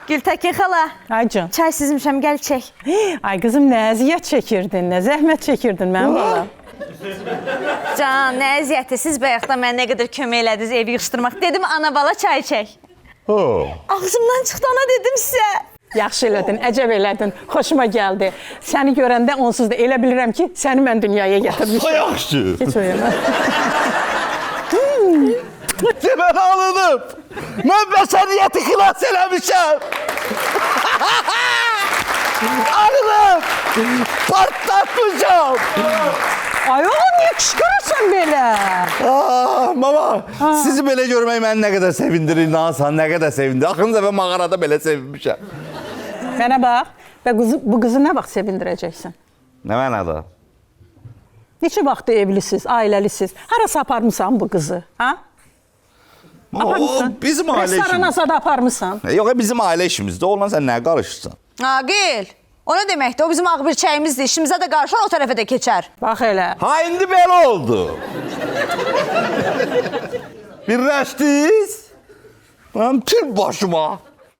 Gültəkin xala, Ay can. çay sizmişəm, gəl çək. Ay qızım, nə əziyyət çəkirdin, nə zəhmət çəkirdin mənim balam. Can, nə əziyyəti, siz bayaqda mənə nə qədər kömək elədiniz evi yığışdırmaq. Dedim, ana bala çay çək. Ağzımdan çıxdı, ana dedim sizə. Yaxşı elədin, əcəb elədin, xoşuma gəldi. Səni görəndə onsuz da elə bilirəm ki, səni mən dünyaya gətirmişəm. Yaxşı. Geç o yana. Demən alınıb. Mən bəşəriyyəti xilas eləmişəm. Alınıb. Partlatmışam. Ay oğlum, niyə qışqırırsan belə? Mama, sizi belə görmək məni nə qədər sevindirir, Nazan, nə qədər sevindirir. Axırıncı dəfə mağarada belə sevinmişəm. Mənə bax, və bu qızı nə vaxt sevindirəcəksən? Nə mənada? Neçə vaxtdır evlisiz, ailəlisiz? Harası aparmısan bu qızı, ha? Aparmısan? Bizim ailə işimiz. Restorana zada aparmısan? Yox, bizim ailə işimizdir. Onunla sən nəyə qarışırsan? Aqil, o nə deməkdir? O bizim ağ bir çəyimizdir. İşimizə də qarışar, o tərəfə də keçər. Bax elə. Ha, indi belə oldu. Birləşdiniz. Mənim tüm başıma.